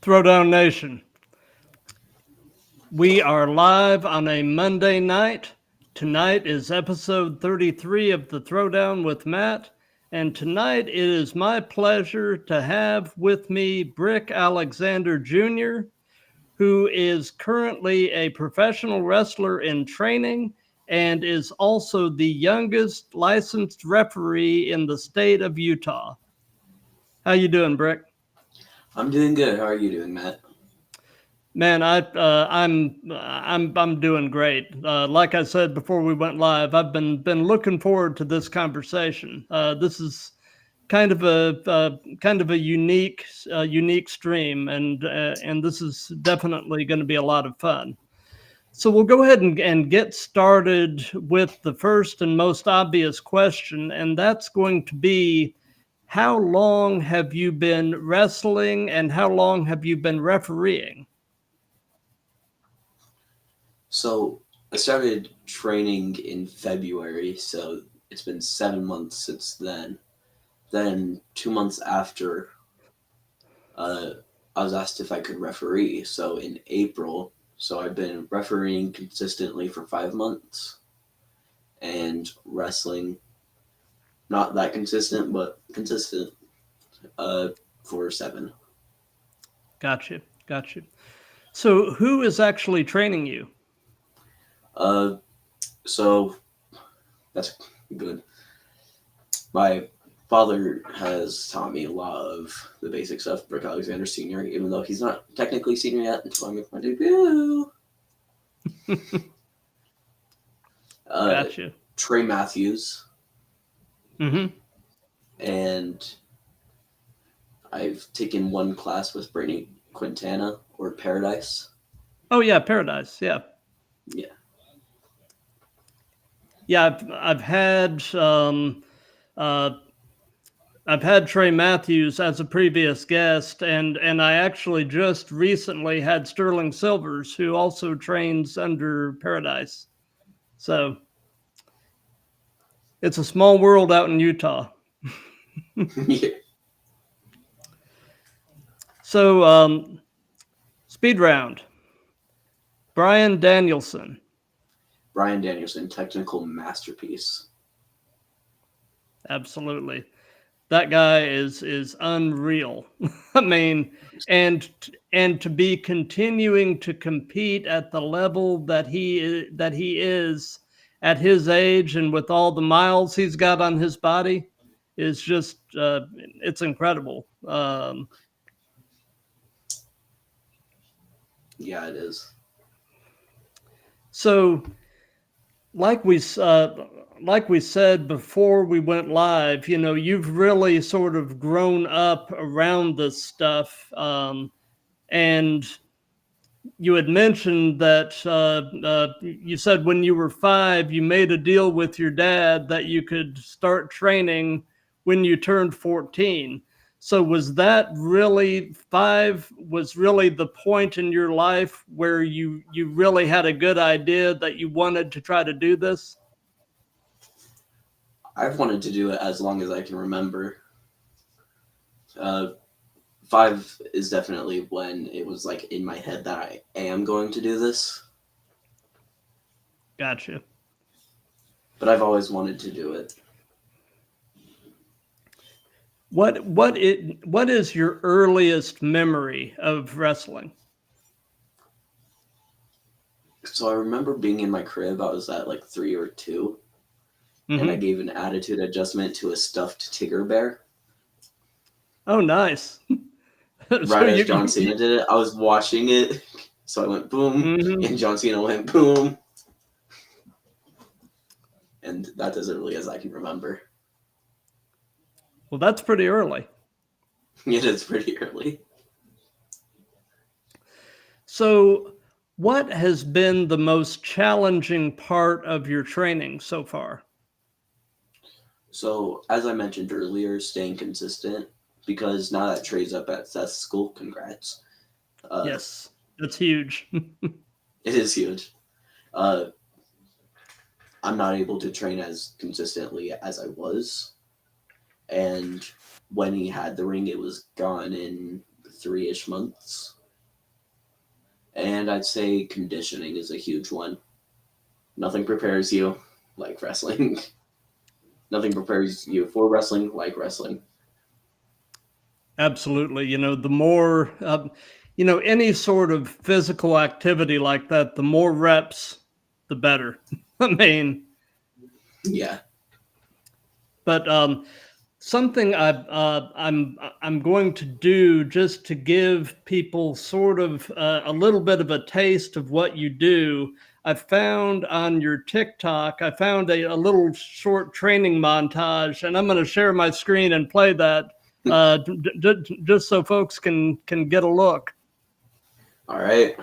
Throwdown Nation. We are live on a Monday night. Tonight is episode 33 of the Throwdown with Matt. And tonight it is my pleasure to have with me Brick Alexander Jr., who is currently a professional wrestler in training and is also the youngest licensed referee in the state of Utah. How you doing, Brick? I'm doing good. How are you doing, Matt? Man, I'm doing great. Like I said before we went live, I've been looking forward to this conversation. This is kind of a unique stream, and this is definitely going to be a lot of fun. So we'll go ahead and get started with the first and most obvious question, and that's going to be, how long have you been wrestling and how long have you been refereeing? So I started training in February, so it's been 7 months since then. Then 2 months after, I was asked if I could referee. So in April, so I've been refereeing consistently for 5 months, and wrestling not that consistent, but consistent for 7. Gotcha. So who is actually training you? So that's good. My father has taught me a lot of the basic stuff. Brick Alexander Sr., even though he's not technically senior yet until I make my debut. Gotcha. Trey Matthews. Mm-hmm. And I've taken one class with Brittany Quintana, or Paradise. Oh yeah, Paradise. Yeah. Yeah. Yeah, I've had Trey Matthews as a previous guest, and I actually just recently had Sterling Silvers, who also trains under Paradise. So it's a small world out in Utah. Yeah. So speed round. Brian Danielson. Brian Danielson, technical masterpiece. Absolutely. That guy is unreal. I mean, and to be continuing to compete at the level that he is at his age and with all the miles he's got on his body is just it's incredible. Yeah, it is. So, like we said before we went live, you know, you've really sort of grown up around this stuff, and you had mentioned that you said when you were 5, you made a deal with your dad that you could start training when you turned 14. So was that really 5 was really the point in your life where you really had a good idea that you wanted to try to do this? I've wanted to do it as long as I can remember. 5 is definitely when it was like in my head that I am going to do this. Gotcha. But I've always wanted to do it. What is your earliest memory of wrestling? So I remember being in my crib. I was at like 3 or 2, and I gave an attitude adjustment to a stuffed Tigger bear. Oh, nice. Right as John Cena did it, I was watching it, so I went boom, and John Cena went boom. And that's as early as I can remember. Well, that's pretty early. It is pretty early. So, what has been the most challenging part of your training so far? So, as I mentioned earlier, staying consistent, because now that Trey's up at Seth's school, congrats. Yes, that's huge. It is huge. I'm not able to train as consistently as I was. And when he had the ring, it was gone in 3-ish months. And I'd say conditioning is a huge one. Nothing prepares you like wrestling. Nothing prepares you for wrestling like wrestling. Absolutely. The more, any sort of physical activity like that, the more reps, the better. I mean, Yeah. but something I'm going to do just to give people sort of a little bit of a taste of what you do. I found on your TikTok, I found a little short training montage, and I'm going to share my screen and play that just so folks can get a look. All right.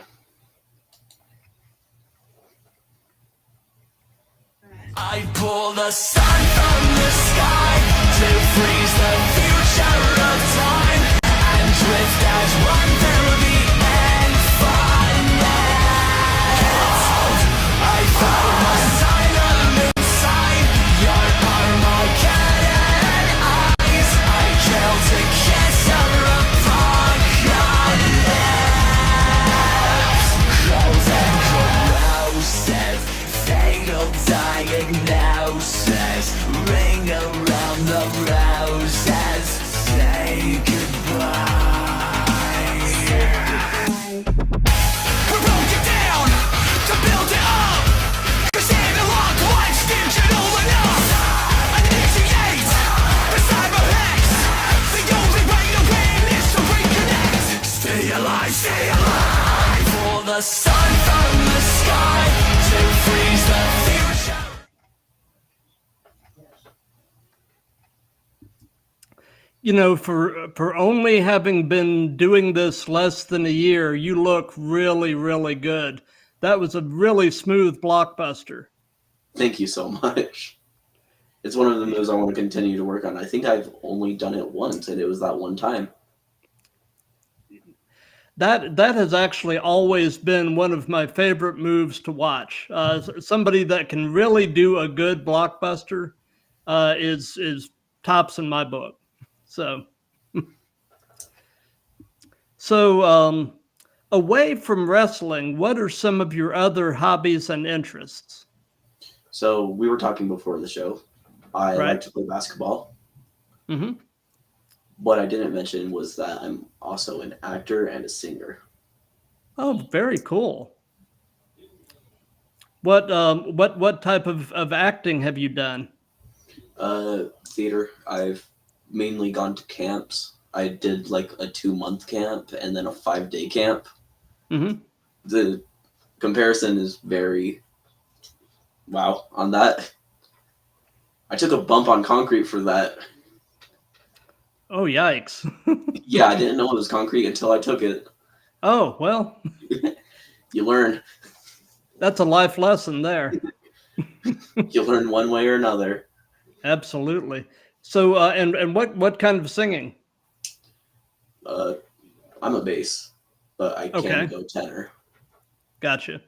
I pull the sun from the sky to freeze the future of time and drift as one through the infinite. I found my asylum inside your Armageddon eyes. I killed to kiss her apocalypse. Close and corrosive, fatal diagnosis. Ring around the roses, say goodbye. We broke it down to build it up, 'cause analog life's digital enough. Initiate the cyber hex. The only way to win is to reconnect. Stay alive, stay alive. For the sun from the sky to freeze the future. For only having been doing this less than a year, you look really, really good. That was a really smooth blockbuster. Thank you so much. It's one of the moves I want to continue to work on. I think I've only done it once, and it was that one time. That has actually always been one of my favorite moves to watch. Somebody that can really do a good blockbuster is tops in my book. So away from wrestling, what are some of your other hobbies and interests? So we were talking before the show. I Right. like to play basketball. Hmm. What I didn't mention was that I'm also an actor and a singer. Oh, very cool. What type of acting have you done? Theater. I've mainly gone to camps. I did like a 2-month camp and then a 5-day camp. Hmm. The comparison is very wow on that. I took a bump on concrete for that. Oh, yikes. Yeah, I didn't know it was concrete until I took it. Oh, well, You learn. that's a life lesson there. You learn one way or another. Absolutely. So, and what kind of singing? Uh, I'm a bass, but I can Okay, go tenor. gotcha.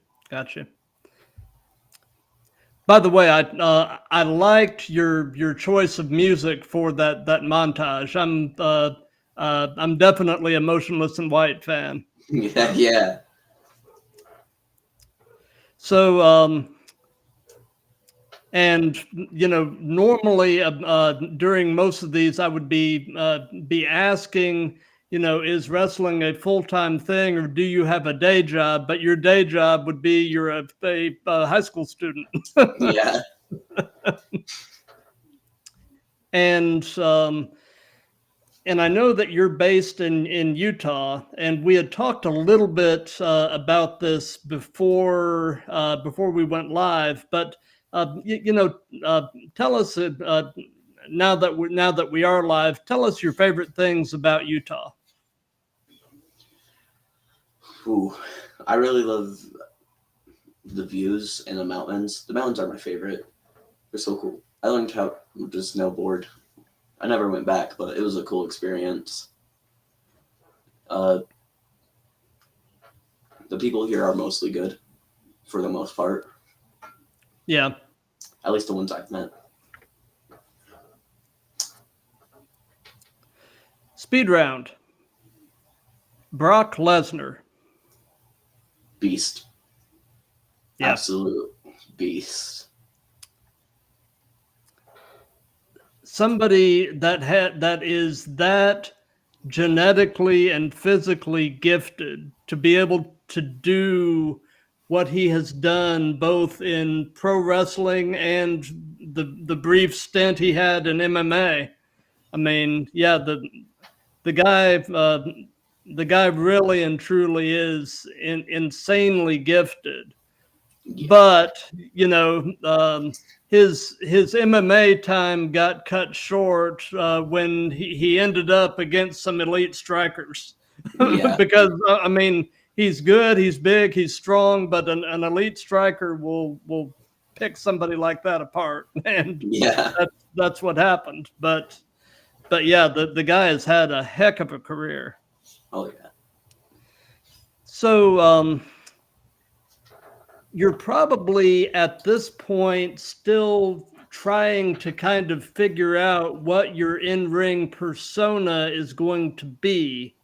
By the way, I liked your choice of music for that montage. I'm definitely a Motionless in White fan. Yeah, yeah. So and normally during most of these, I would be asking, is wrestling a full-time thing, or do you have a day job? But your day job would be you're a high school student. Yeah. and and I know that you're based in Utah, and we had talked a little bit about this before we went live. But tell us now that we are live, tell us your favorite things about Utah. Ooh, I really love the views and the mountains. The mountains are my favorite. They're so cool. I learned how to snowboard. I never went back, but it was a cool experience. Uh, the people here are mostly good, for the most part. Yeah. At least the ones I've met. Speed round. Brock Lesnar. beast. Yeah. Absolute beast. Somebody that is that genetically and physically gifted to be able to do what he has done both in pro wrestling and the brief stint he had in MMA. I mean, yeah, the guy the guy really and truly is insanely gifted. Yeah. But his MMA time got cut short when he ended up against some elite strikers. Yeah. Because I mean, he's good, he's big, he's strong, but an elite striker will pick somebody like that apart, and Yeah. that's what happened. But yeah, the guy has had a heck of a career. Oh yeah. So you're probably at this point still trying to kind of figure out what your in-ring persona is going to be.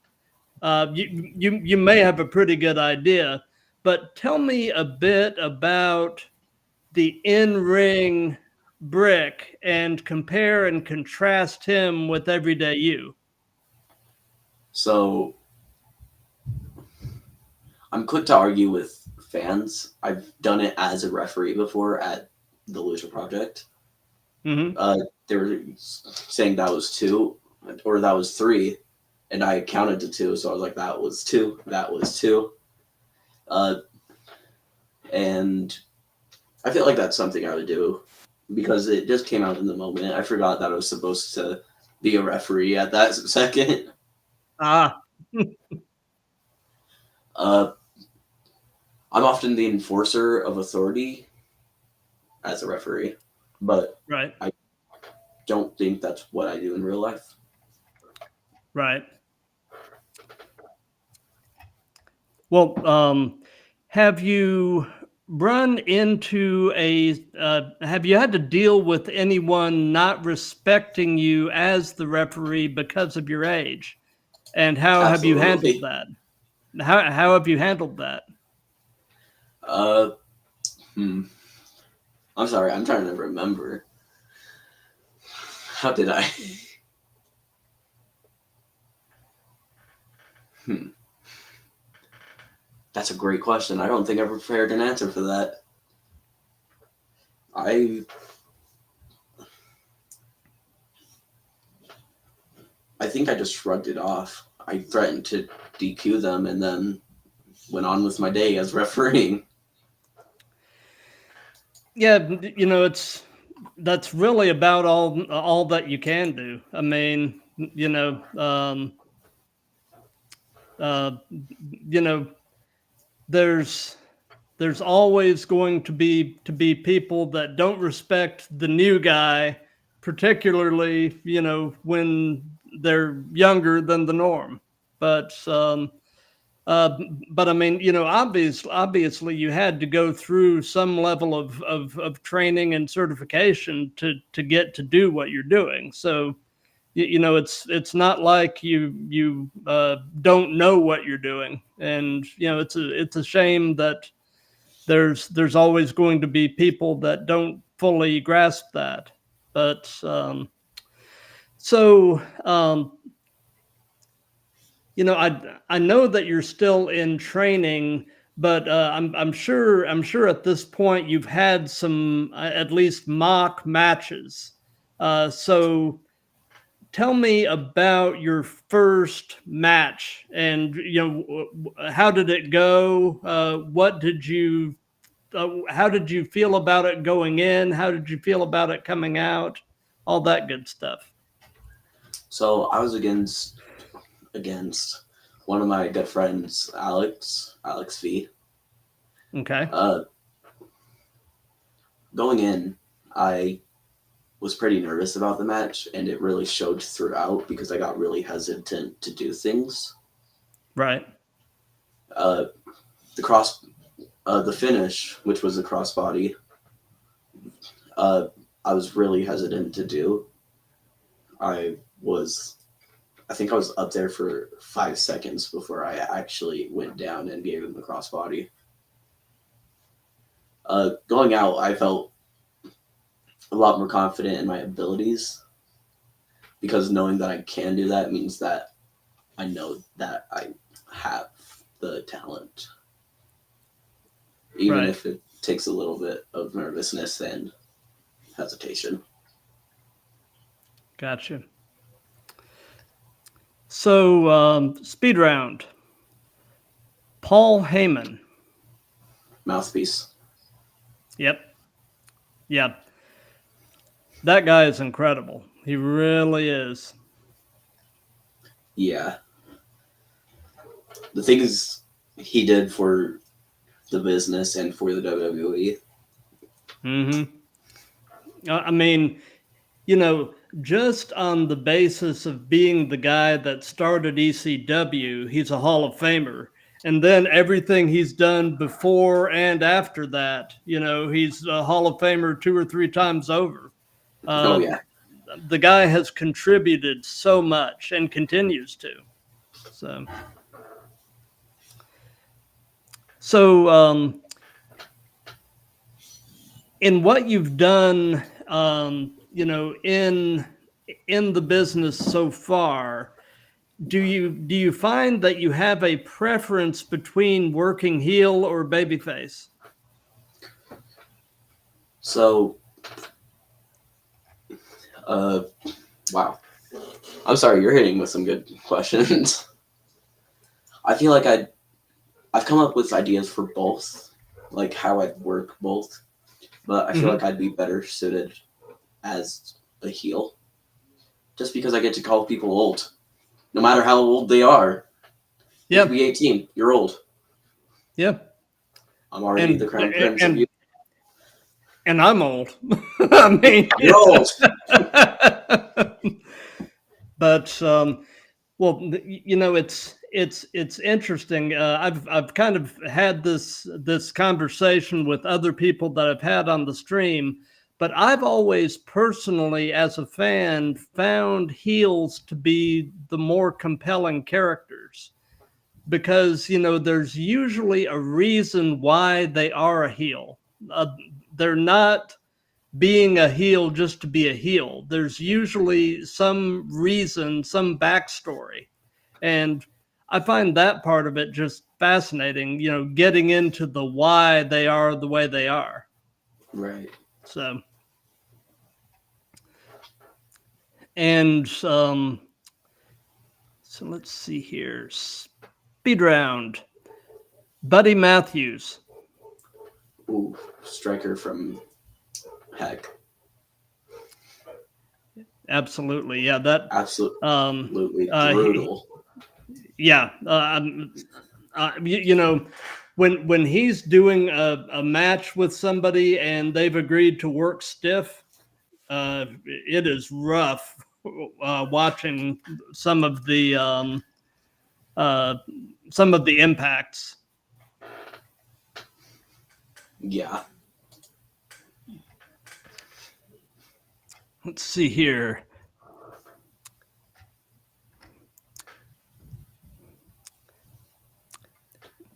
You may have a pretty good idea, but tell me a bit about the in-ring Brick and compare and contrast him with everyday you. So I'm quick to argue with fans. I've done it as a referee before at the Lucha Project. Mm-hmm. They were saying that was 2 or that was 3, and I counted to 2, so I was like, that was 2, that was 2. And I feel like that's something I would do because it just came out in the moment. I forgot that I was supposed to be a referee at that second. Ah, I'm often the enforcer of authority as a referee, but right. I don't think that's what I do in real life. Right. Well, have you run into have you had to deal with anyone not respecting you as the referee because of your age? And how have you handled Absolutely. that? How have you handled that? Uh, I'm sorry, I'm trying to remember. How did I? That's a great question. I don't think I prepared an answer for that. I think I just shrugged it off. I threatened to DQ them and then went on with my day as refereeing. Yeah, that's really about all that you can do. I mean, uh, you know, there's always going to be people that don't respect the new guy, particularly when they're younger than the norm. But but I mean, obviously, you had to go through some level of training and certification to get to do what you're doing. So it's not like you don't know what you're doing, and it's a shame that there's always going to be people that don't fully grasp that. But so I know that you're still in training, but I'm sure at this point you've had some at least mock matches. So tell me about your first match, and how did it go? How did you feel about it going in? How did you feel about it coming out? All that good stuff. So I was against one of my good friends, Alex V. Okay. Going in, I was pretty nervous about the match, and it really showed throughout because I got really hesitant to do things. Right. The finish, which was the crossbody, I was really hesitant to do. I think I was up there for 5 seconds before I actually went down and gave him the crossbody. Going out, I felt a lot more confident in my abilities because knowing that I can do that means that I know that I have the talent, even Right. if it takes a little bit of nervousness and hesitation. Gotcha. So, speed round. Paul Heyman. Mouthpiece. Yep. Yeah. That guy is incredible. He really is. Yeah. The things he did for the business and for the WWE. I mean, just on the basis of being the guy that started ECW, he's a Hall of Famer. And then everything he's done before and after that, he's a Hall of Famer 2 or 3 times over. Oh, yeah. The guy has contributed so much and continues to. So, in what you've done, in the business so far, do you find that you have a preference between working heel or babyface? So, wow. I'm sorry, you're hitting with some good questions. I feel like I've come up with ideas for both, like how I'd work both, but I feel like I'd be better suited as a heel, just because I get to call people old, no matter how old they are. You Yeah. could be 18. You're old. Yeah. I'm already the crown prince of you. And I'm old. I mean, You're old. But well, it's interesting. I've kind of had this conversation with other people that I've had on the stream, but I've always personally, as a fan, found heels to be the more compelling characters because there's usually a reason why they are a heel. They're not being a heel just to be a heel. There's usually some reason, some backstory. And I find that part of it just fascinating, getting into the why they are the way they are. Right. So, and so let's see here. Speed round. Buddy Matthews. Ooh, striker from heck. Absolutely. Yeah, that absolutely brutal. When he's doing a match with somebody and they've agreed to work stiff, it is rough watching some of the impacts. Yeah. Let's see here.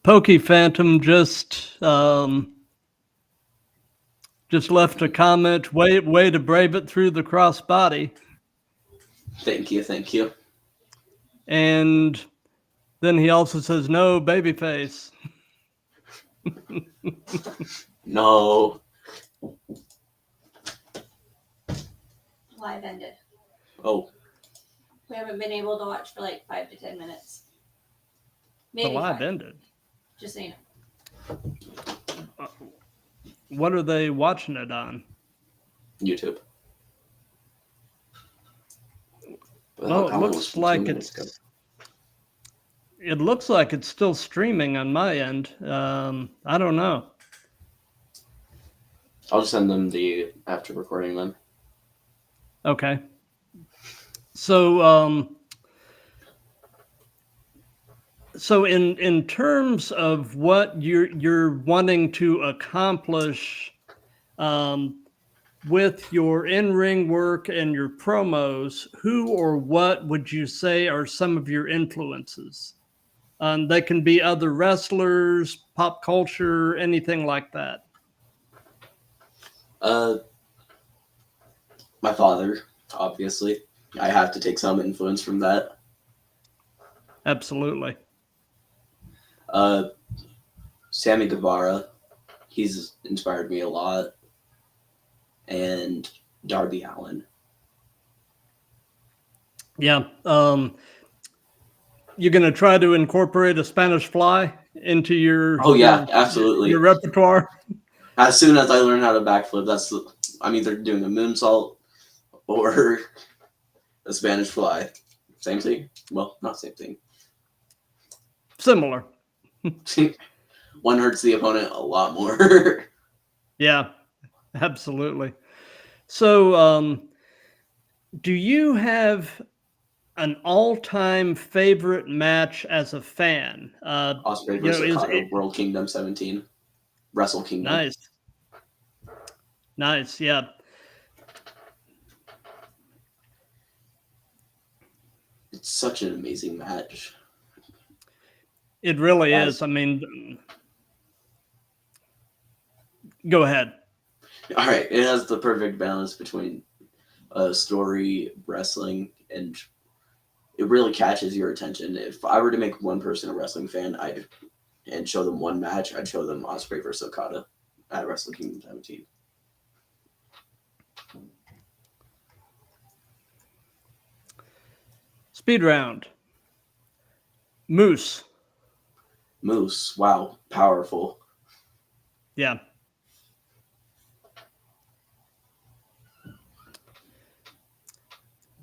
Pokey Phantom just left a comment. Way to brave it through the crossbody. Thank you. And then he also says, "No, babyface." No. Live ended. Oh. We haven't been able to watch for like 5 to 10 minutes. Maybe the live 5. ended. Just so you know. What are they watching it on? YouTube. Well, it looks like it's. It looks like it's still streaming on my end. I don't know. I'll just send them the after recording then. Okay. So, in terms of what you're wanting to accomplish, with your in-ring work and your promos, who or what would you say are some of your influences? They can be other wrestlers, pop culture, anything like that. My father, obviously. I have to take some influence from that. Absolutely. Sammy Guevara, he's inspired me a lot. And Darby Allin. Yeah. You're going to try to incorporate a Spanish fly into your Oh yeah, absolutely. your repertoire. As soon as I learn how to backflip, I'm either doing a moonsault or a Spanish fly. Same thing. Well, not same thing. Similar. One hurts the opponent a lot more. Yeah, absolutely. So, do you have an all-time favorite match as a fan? Osprey You know, versus is Okada, it World Kingdom 17. Wrestle Kingdom. nice? Nice, yeah. It's such an amazing match. It really As- is. I mean, go ahead. All right, it has the perfect balance between story, wrestling, and it really catches your attention. If I were to make one person a wrestling fan, and show them one match, I'd show them Osprey versus Okada at Wrestle Kingdom 17. Speed round. Moose. Moose, wow, powerful. Yeah.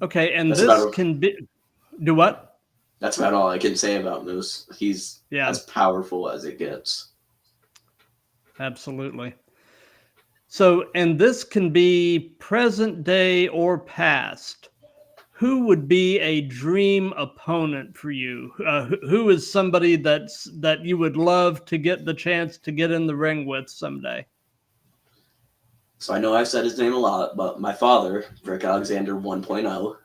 Okay, and That's this about can be do what? That's about all I can say about Moose. He's Yeah. as powerful as it gets. Absolutely. So, and this can be present day or past. Who would be a dream opponent for you? Who is somebody that you would love to get the chance to get in the ring with someday? So I know I've said his name a lot, but my father, Rick Alexander 1.0,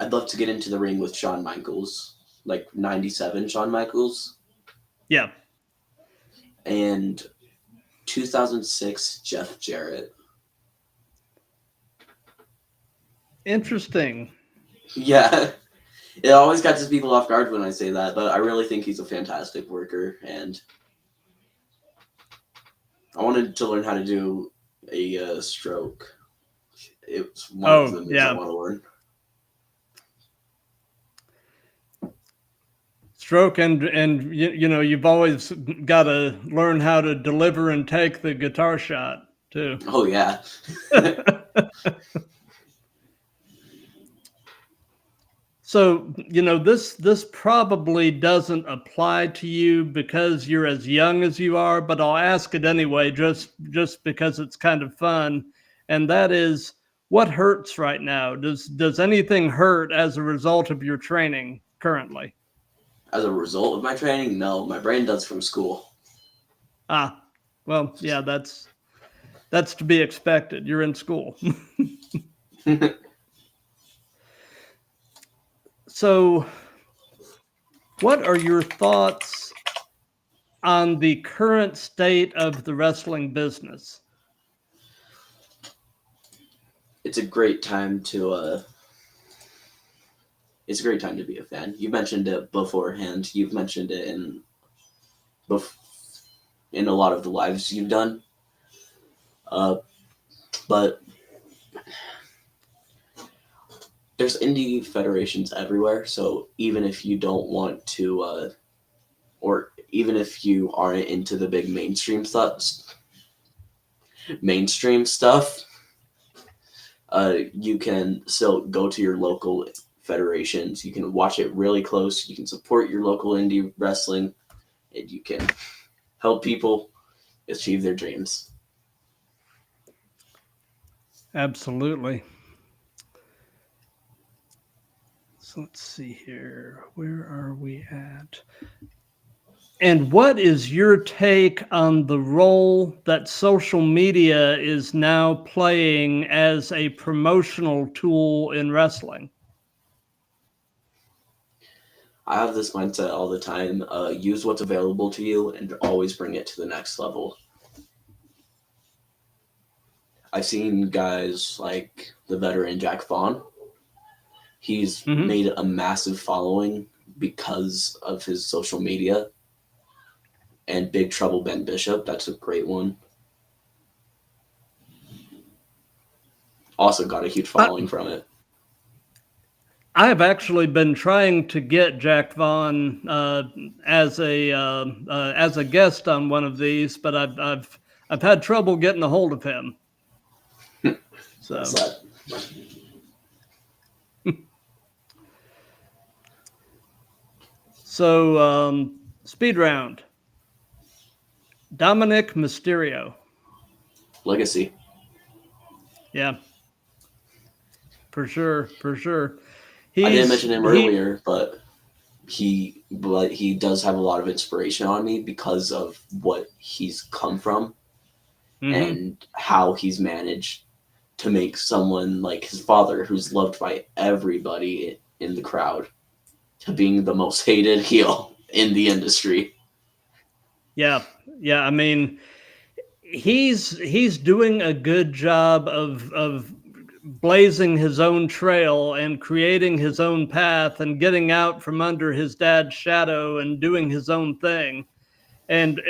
I'd love to get into the ring with Shawn Michaels, like 97 Shawn Michaels, Yeah. and 2006 Jeff Jarrett. Interesting. Yeah, it always catches people off guard when I say that, but I really think he's a fantastic worker, and I wanted to learn how to do a stroke. It's one of the moves I want to learn. Stroke and you know, you've always got to learn how to deliver and take the guitar shot too. Oh yeah. So, you know, this probably doesn't apply to you because you're as young as you are, but I'll ask it anyway, just because it's kind of fun. And that is, what hurts right now? Does anything hurt as a result of your training currently? As a result of my training, no. My brain does from school. Ah, well, yeah, that's to be expected. You're in school. So, what are your thoughts on the current state of the wrestling business? It's a great time to it's a great time to be a fan. You mentioned it beforehand. You've mentioned it in a lot of the lives you've done. But there's indie federations everywhere, so even if you don't want to, or even if you aren't into the big mainstream stuff, you can still go to your local federations. You can watch it really close. You can support your local indie wrestling, and you can help people achieve their dreams. Absolutely. So let's see here. Where are we at? And what is your take on the role that social media is now playing as a promotional tool in wrestling? I have this mindset all the time. Use what's available to you and always bring it to the next level. I've seen guys like the veteran Jack Vaughn. He's Mhm. made a massive following because of his social media. And Big Trouble Ben Bishop, that's a great one. Also got a huge following from it. I have actually been trying to get Jack Vaughn as a guest on one of these, but I've had trouble getting a hold of him. So speed round. Dominic Mysterio. Legacy. Yeah, for sure, for sure. I didn't mention him earlier, but he does have a lot of inspiration on me because of what he's come from and how he's managed to make someone like his father, who's loved by everybody in the crowd, to being the most hated heel in the industry. Yeah, yeah. I mean, he's doing a good job of blazing his own trail and creating his own path and getting out from under his dad's shadow and doing his own thing. And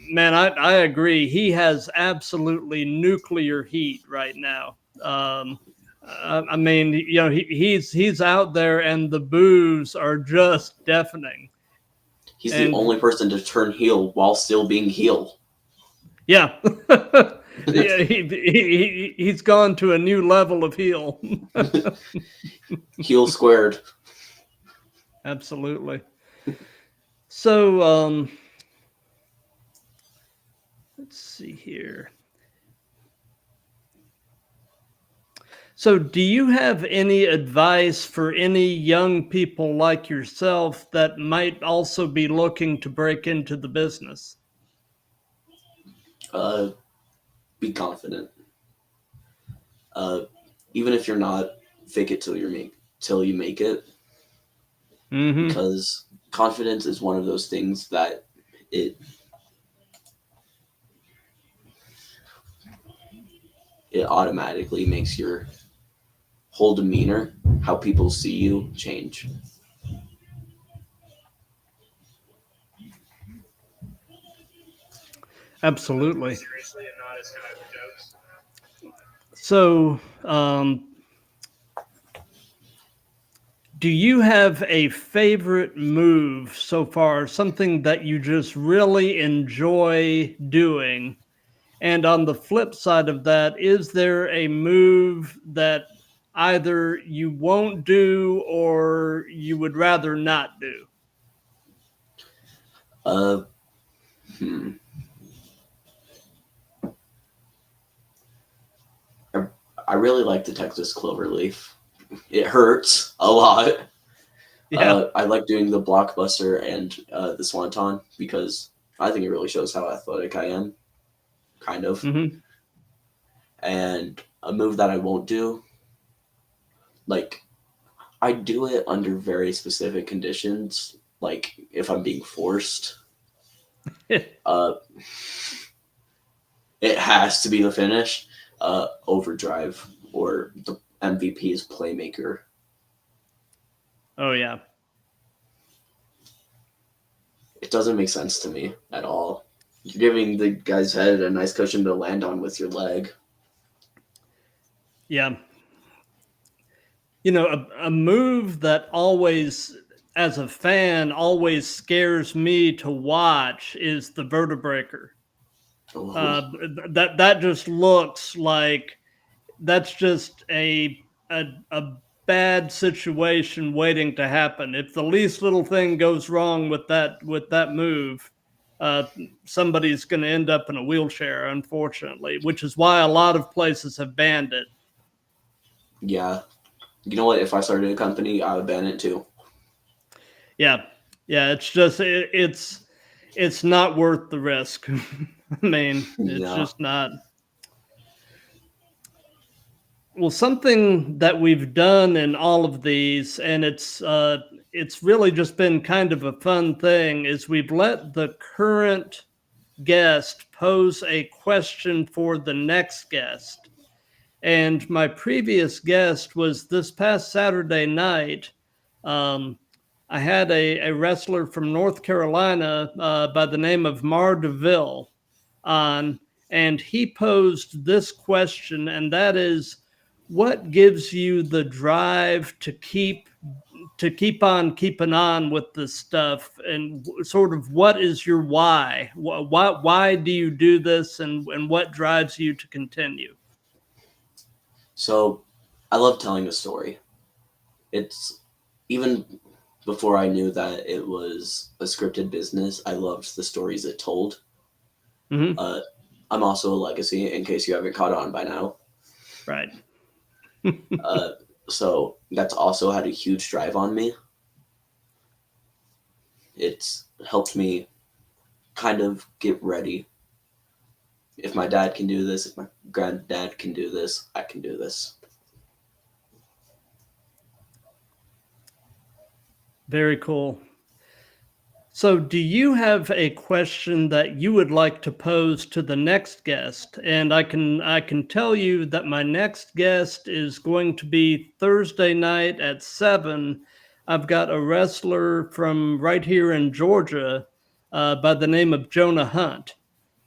man, I agree. He has absolutely nuclear heat right now. I mean, you know, he's out there, and the boos are just deafening. He's the And only person to turn heel while still being heel. yeah, yeah, he's gone to a new level of heel. Heel squared. Absolutely. So let's see here. So, do you have any advice for any young people like yourself that might also be looking to break into the business? Be confident. Even if you're not, fake it till you make it. Mm-hmm. Because confidence is one of those things that it automatically makes your whole demeanor, how people see you, change. Absolutely. So, do you have a favorite move so far, something that you just really enjoy doing? And on the flip side of that, is there a move that either you won't do or you would rather not do? I really like the Texas Cloverleaf. It hurts a lot. Yeah. I like doing the blockbuster and the swanton because I think it really shows how athletic I am, kind of. Mm-hmm. And a move that I won't do, like, I do it under very specific conditions, like if I'm being forced. It has to be the finish, overdrive, or the MVP's playmaker. Oh, yeah. It doesn't make sense to me at all. You're giving the guy's head a nice cushion to land on with your leg. Yeah. You know, a move that always, as a fan, always scares me to watch is the vertebreaker. That just looks like that's just a bad situation waiting to happen. If the least little thing goes wrong with that move, somebody's going to end up in a wheelchair, unfortunately, which is why a lot of places have banned it. Yeah. You know what? If I started a company, I would ban it too. Yeah. Yeah. It's just, it's not worth the risk. I mean, it's just not. Well, something that we've done in all of these, and it's really just been kind of a fun thing, is we've let the current guest pose a question for the next guest. And my previous guest was this past Saturday night. Um, I had a wrestler from North Carolina by the name of Mar DeVille on, and he posed this question, and that is, what gives you the drive to keep on keeping on with this stuff, and sort of what is your why? Why do you do this, and what drives you to continue? So, I love telling a story. It's even before I knew that it was a scripted business, I loved the stories it told. Mm-hmm. I'm also a legacy, in case you haven't caught on by now. Right. So that's also had a huge drive on me. It's helped me kind of get ready. If my dad can do this, if my granddad can do this, I can do this. Very cool. So, do you have a question that you would like to pose to the next guest? And I can tell you that my next guest is going to be Thursday night at 7. I've got a wrestler from right here in Georgia by the name of Jonah Hunt.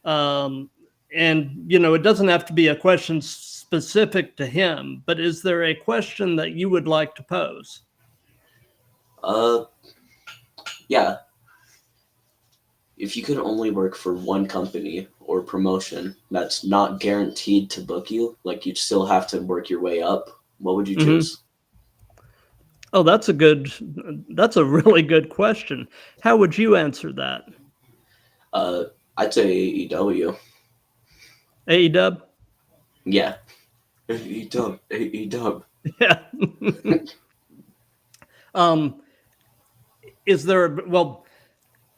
Um, and it doesn't have to be a question specific to him, but is there a question that you would like to pose? Yeah. If you could only work for one company or promotion that's not guaranteed to book you, like you'd still have to work your way up, what would you choose? Oh, that's a really good question. How would you answer that? I'd say AEW. AEW? Yeah. AEW. AEW. Yeah. Is there well,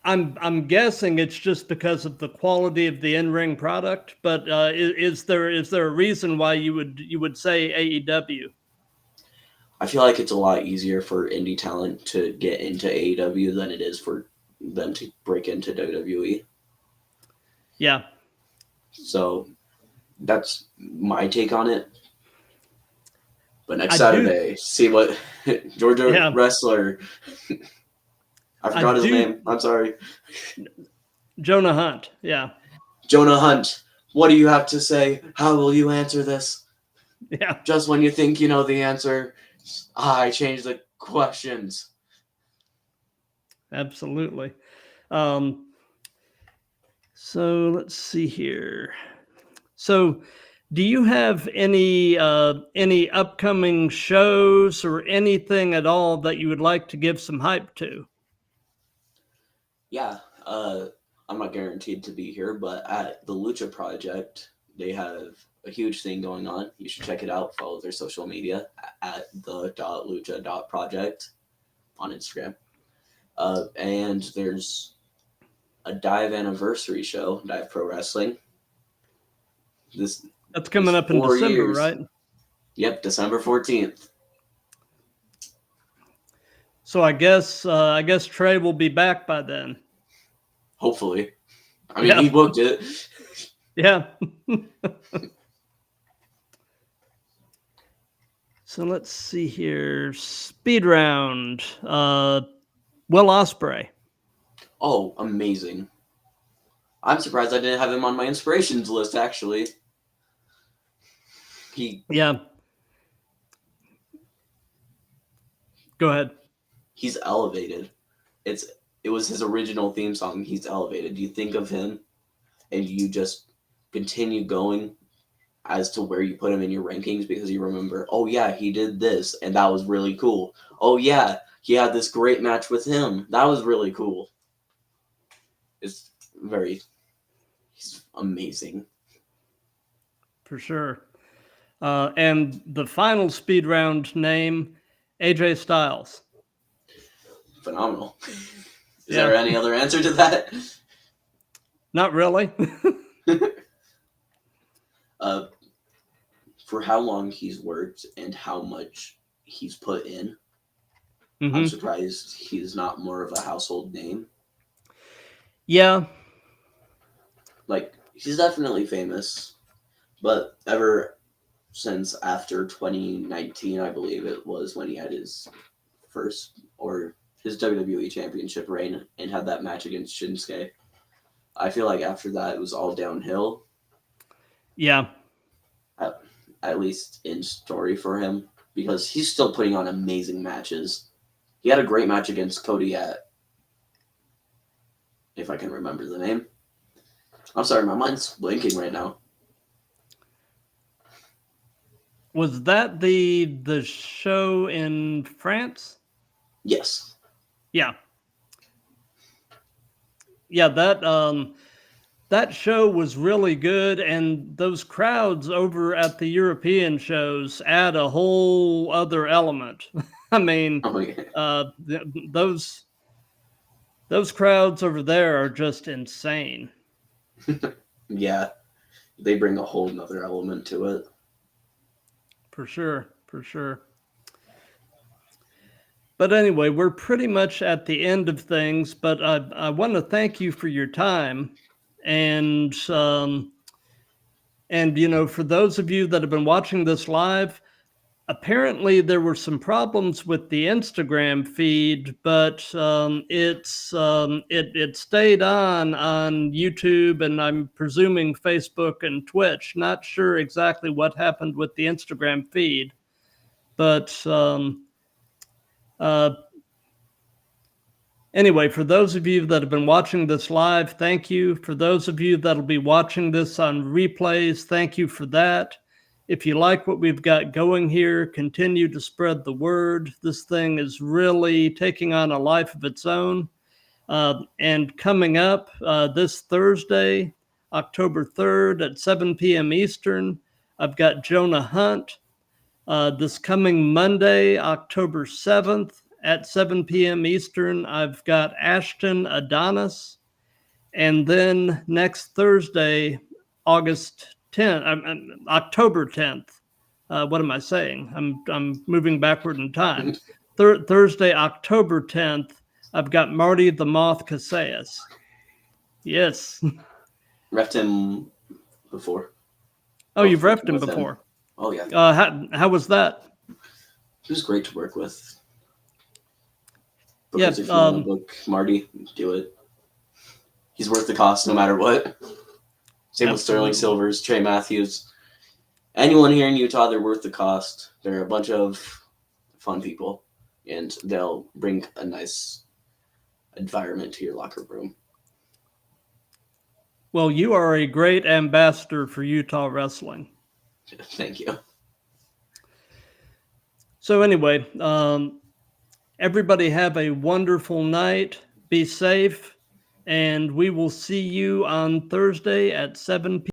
I'm guessing it's just because of the quality of the in-ring product, but is there a reason why you would say AEW? I feel like it's a lot easier for indie talent to get into AEW than it is for them to break into WWE. Yeah. So that's my take on it. But next Saturday, see what Georgia wrestler. I forgot his name. I'm sorry. Jonah Hunt. Yeah. Jonah Hunt. What do you have to say? How will you answer this? Yeah. Just when you think you know the answer, I change the questions. Absolutely. So let's see here. So, do you have any upcoming shows or anything at all that you would like to give some hype to? Yeah, I'm not guaranteed to be here, but at the Lucha Project, they have a huge thing going on. You should check it out. Follow their social media at the.lucha.project on Instagram. And there's a Dive anniversary show, Dive Pro Wrestling. That's coming up in December, right? Yep, December 14th. So I guess Trey will be back by then. Hopefully. I mean, he booked it. Yeah. So let's see here. Speed round. Will Ospreay. Oh, amazing. I'm surprised I didn't have him on my inspirations list, actually. Yeah. Go ahead. He's elevated. It was his original theme song. He's elevated. You think of him and you just continue going as to where you put him in your rankings because you remember, oh yeah, he did this and that was really cool. Oh yeah, he had this great match with him. That was really cool. He's amazing. For sure. And the final speed round name, AJ Styles. Phenomenal. Is there any other answer to that? Not really. For how long he's worked and how much he's put in, I'm surprised he's not more of a household name. Yeah. like he's definitely famous, but ever since after 2019, I believe it was when he had his first or his WWE Championship reign and had that match against Shinsuke. I feel like after that it was all downhill. Yeah. At least in story for him, because he's still putting on amazing matches. He had a great match against Cody at, if I can remember the name. I'm sorry, my mind's blinking right now. Was that the show in France? Yes. Yeah. Yeah, that show was really good, and those crowds over at the European shows add a whole other element. I mean, Oh, yeah. those crowds over there are just insane. Yeah. They bring a whole nother element to it. For sure, for sure. But anyway, we're pretty much at the end of things, but I want to thank you for your time. And for those of you that have been watching this live, apparently there were some problems with the Instagram feed, but it stayed on YouTube, and I'm presuming Facebook and Twitch. Not sure exactly what happened with the Instagram feed, but anyway, for those of you that have been watching this live, thank you. For those of you that'll be watching this on replays, thank you for that. If you like what we've got going here, continue to spread the word. This thing is really taking on a life of its own. And coming up this Thursday, October 3rd at 7 p.m. Eastern, I've got Jonah Hunt. This coming Monday, October 7th at 7 p.m. Eastern, I've got Ashton Adonis. And then next Thursday, August 10th, October 10th. What am I saying? I'm moving backward in time. Thursday, October 10th, I've got Marty the Moth Casillas. Yes. Refed him before. Oh, you've refed him before. Him. Oh, yeah. How was that? He was great to work with. Because if you want to book Marty, do it. He's worth the cost no matter what. Same with Sterling Silvers, Trey Matthews. Anyone here in Utah, they're worth the cost. They're a bunch of fun people, and they'll bring a nice environment to your locker room. Well, you are a great ambassador for Utah wrestling. Thank you. So anyway, everybody have a wonderful night. Be safe, and we will see you on Thursday at 7 p.m.